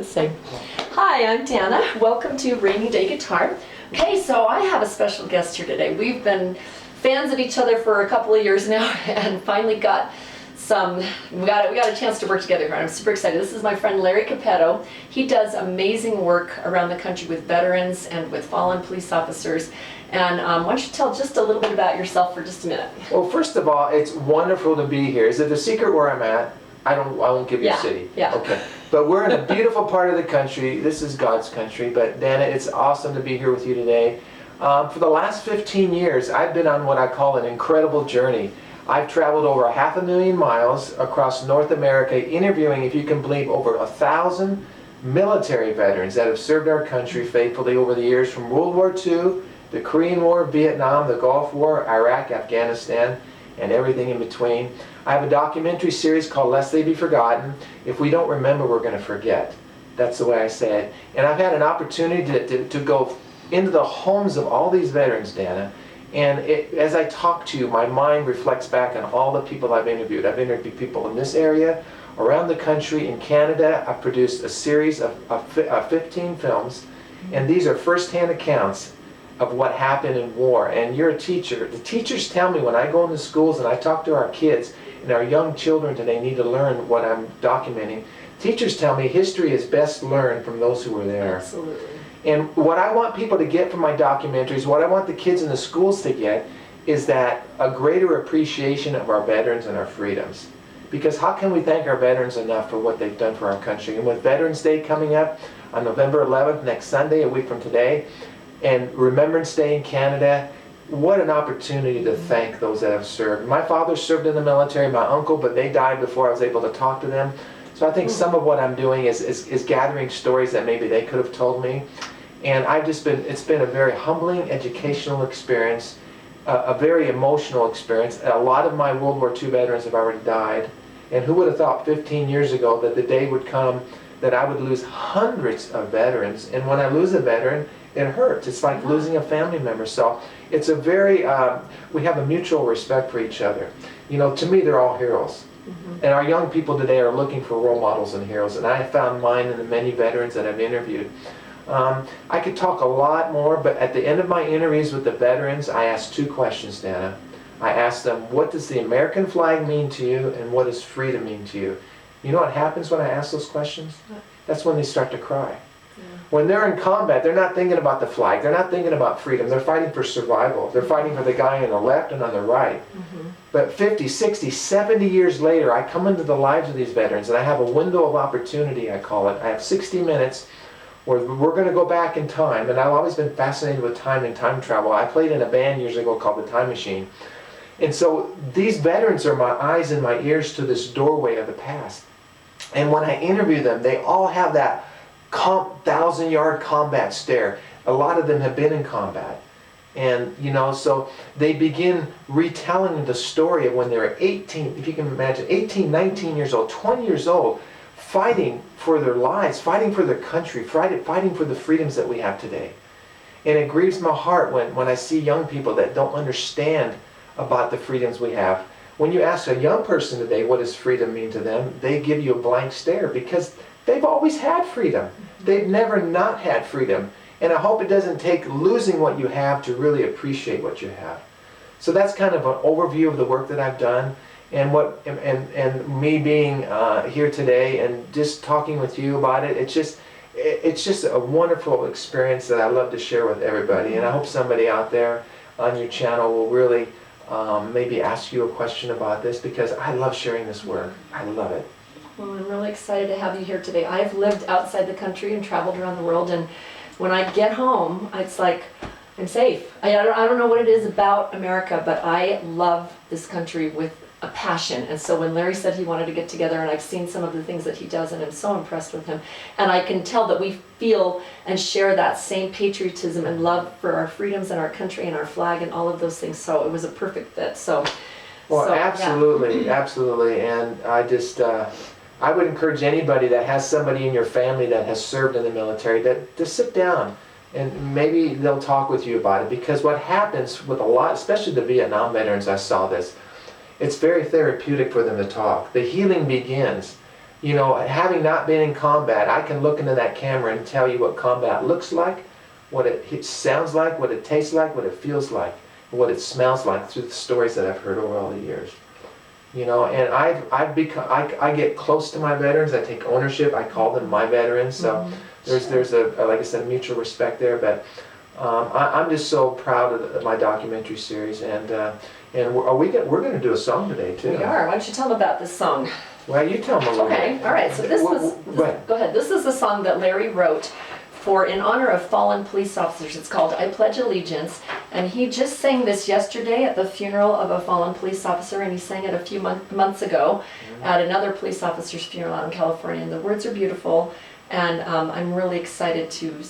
Same. Hi, I'm Dana. Welcome to Rainy Day Guitar. Okay, so I have a special guest here today. We've been fans of each other for a couple of years now, and finally we got a chance to work together here. I'm super excited. This is my friend Larry Cappetto. He does amazing work around the country with veterans and with fallen police officers. And why don't you tell just a little bit about yourself for just a minute? Well, first of all, it's wonderful to be here. Is it a secret where I'm at? I won't give you a city. Yeah. Okay. But we're in a beautiful part of the country. This is God's country. But Dana, it's awesome to be here with you today. For the last 15 years, I've been on what I call an incredible journey. I've traveled over 500,000 miles across North America, interviewing, if you can believe, over 1,000 military veterans that have served our country faithfully over the years, from World War II, the Korean War, Vietnam, the Gulf War, Iraq, Afghanistan, and everything in between. I have a documentary series called Lest They Be Forgotten. If we don't remember, we're going to forget. That's the way I say it. And I've had an opportunity to go into the homes of all these veterans, Dana. And as I talk to you, my mind reflects back on all the people I've interviewed. I've interviewed people in this area, around the country, in Canada. I've produced a series of 15 films. And these are first-hand accounts of what happened in war. And you're a teacher. The teachers tell me when I go into schools and I talk to our kids, and our young children today need to learn what I'm documenting. Teachers tell me history is best learned from those who were there. Absolutely. And what I want people to get from my documentaries, what I want the kids in the schools to get, is that a greater appreciation of our veterans and our freedoms. Because how can we thank our veterans enough for what they've done for our country? And with Veterans Day coming up on November 11th, next Sunday, a week from today, and Remembrance Day in Canada, what an opportunity to thank those that have served. My father served in the military, my uncle, but they died before I was able to talk to them. So I think some of what I'm doing is gathering stories that maybe they could have told me. And it's been a very humbling educational experience, a very emotional experience. A lot of my World War II veterans have already died. And who would have thought 15 years ago that the day would come that I would lose hundreds of veterans. And when I lose a veteran, it hurts. It's like losing a family member. So it's a very, we have a mutual respect for each other. You know, to me, they're all heroes. And our young people today are looking for role models and heroes. And I have found mine in the many veterans that I've interviewed. I could talk a lot more, but at the end of my interviews with the veterans, I ask two questions, Dana. I ask them, what does the American flag mean to you, and what does freedom mean to you? You know what happens when I ask those questions? That's when they start to cry. When they're in combat, they're not thinking about the flag. They're not thinking about freedom. They're fighting for survival. They're fighting for the guy on the left and on the right. But 50, 60, 70 years later, I come into the lives of these veterans, and I have a window of opportunity, I call it. I have 60 minutes where we're going to go back in time, and I've always been fascinated with time and time travel. I played in a band years ago called The Time Machine. And so these veterans are my eyes and my ears to this doorway of the past. And when I interview them, they all have that 1,000-yard combat stare. A lot of them have been in combat. And, you know, so they begin retelling the story of when they were 18, if you can imagine, 18, 19 years old, 20 years old, fighting for their lives, fighting for their country, fighting for the freedoms that we have today. And it grieves my heart when I see young people that don't understand about the freedoms we have. When you ask a young person today what does freedom mean to them, they give you a blank stare because they've always had freedom. They've never not had freedom. And I hope it doesn't take losing what you have to really appreciate what you have. So that's kind of an overview of the work that I've done, and me being here today and just talking with you about it. It's just a wonderful experience that I love to share with everybody. And I hope somebody out there on your channel will really maybe ask you a question about this, because I love sharing this work. I love it. Well, I'm really excited to have you here today. I've lived outside the country and traveled around the world, and when I get home, it's like I'm safe. I don't know what it is about America, but I love this country with a passion. And so when Larry said he wanted to get together, and I've seen some of the things that he does, and I'm so impressed with him, and I can tell that we feel and share that same patriotism and love for our freedoms and our country and our flag and all of those things. So it was a perfect fit. Well, absolutely, yeah. Absolutely. And I would encourage anybody that has somebody in your family that has served in the military to sit down, and maybe they'll talk with you about it. Because what happens with a lot, especially the Vietnam veterans, I saw this, it's very therapeutic for them to talk. The healing begins You know, having not been in combat, I can look into that camera and tell you what combat looks like, what it sounds like, what it tastes like, what it feels like, and what it smells like through the stories that I've heard over all the years. You know, and I've become, I get close to my veterans. I take ownership. I call them my veterans. So there's a like I said, mutual respect there. But I'm just so proud of my documentary series, and we're going to do a song today too. We are. Why don't you tell them about this song? Well, you tell them a little bit. Okay, all right. So go ahead. This is a song that Larry wrote in honor of fallen police officers. It's called I Pledge Allegiance, and he just sang this yesterday at the funeral of a fallen police officer, and he sang it a few months ago at another police officer's funeral out in California, and the words are beautiful, and I'm really excited to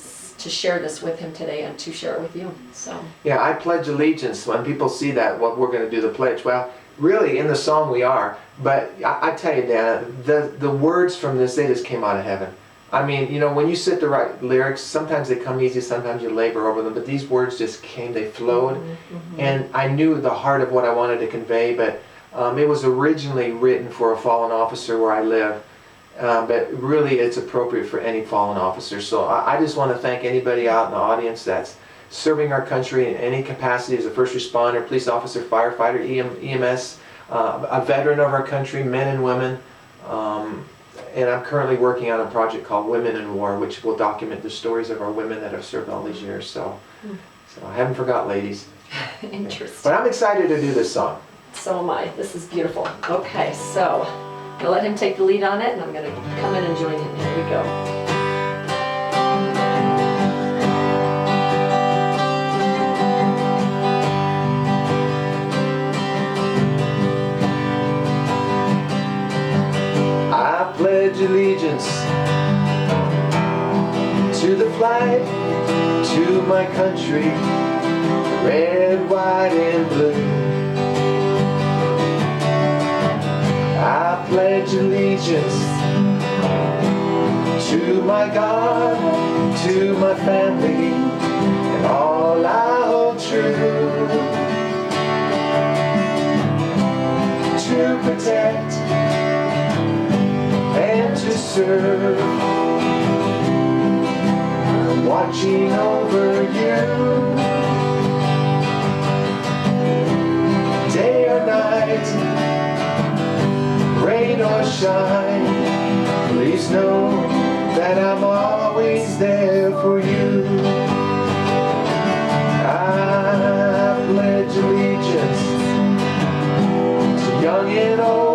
share this with him today and to share it with you. So yeah, I pledge allegiance. When people see that, what we're going to do the pledge, well, really in the song we are, but I tell you, Dana, the words from this, they just came out of heaven. I mean, you know, when you sit to write lyrics, sometimes they come easy, sometimes you labor over them, but these words just came, they flowed, and I knew the heart of what I wanted to convey, but it was originally written for a fallen officer where I live, but really it's appropriate for any fallen officer. So I just want to thank anybody out in the audience that's serving our country in any capacity as a first responder, police officer, firefighter, EMS, a veteran of our country, men and women. And I'm currently working on a project called Women in War, which will document the stories of our women that have served all these years. So I haven't forgot, ladies. Interesting. But I'm excited to do this song. So am I. This is beautiful. Okay, so I'm going to let him take the lead on it, and I'm going to come in and join him. Here we go. I pledge allegiance to the flag, to my country, red, white, and blue. I pledge allegiance to my God, to my family, and all I hold true. To protect and to serve, watching over you, day or night, rain or shine. Please know that I'm always there for you. I pledge allegiance to young and old,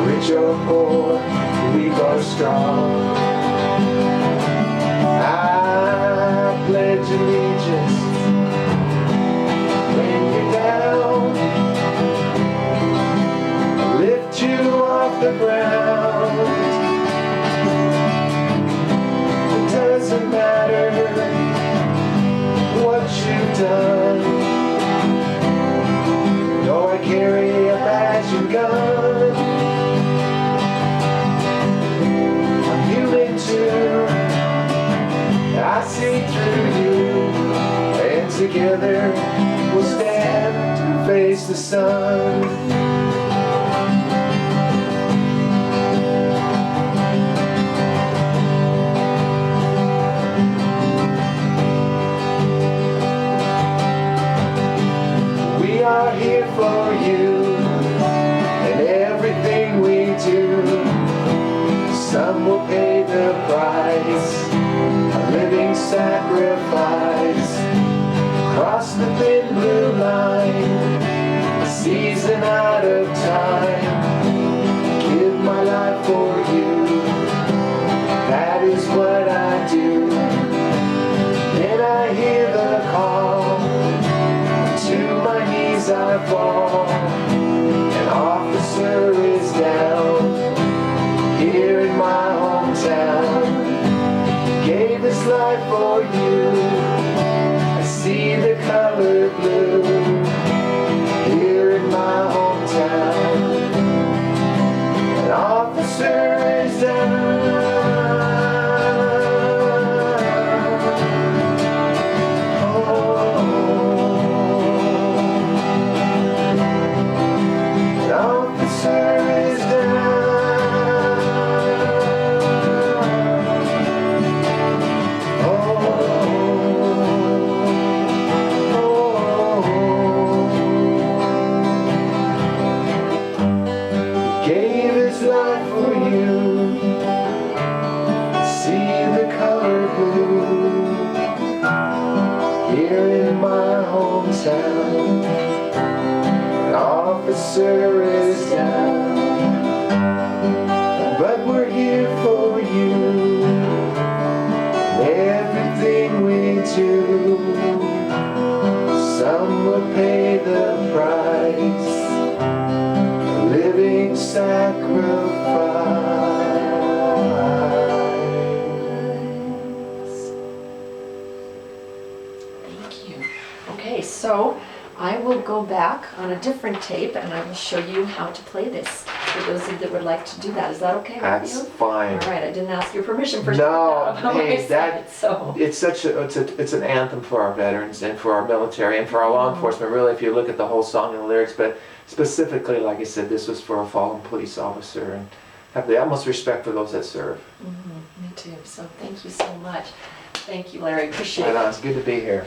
rich or poor, weak or strong. I pledge allegiance when you're down, lift you off the ground. It doesn't matter what you've done, nor carry a badge and gun. I see through you, and together we'll stand to face the sun. We are here for you, and everything we do, some will pay the price, a living sacrifice, cross the thin blue line, a season out of time, give my life for you, that is what I do. Then I hear the call, to my knees I fall, an officer is down, here in my hometown, gave his life for you. I see the color blue, here in my hometown. An officer is down. So I will go back on a different tape and I will show you how to play this for those of you that would like to do that. Is that okay with you? That's fine. All right, I didn't ask your permission for No, that. hey, that, So. it's it's an anthem for our veterans and for our military and for our law enforcement, really, if you look at the whole song and the lyrics, but specifically, like I said, this was for a fallen police officer, and have the utmost respect for those that serve. Me too, so thank you so much. Thank you, Larry, appreciate Right it. on, it's good to be here.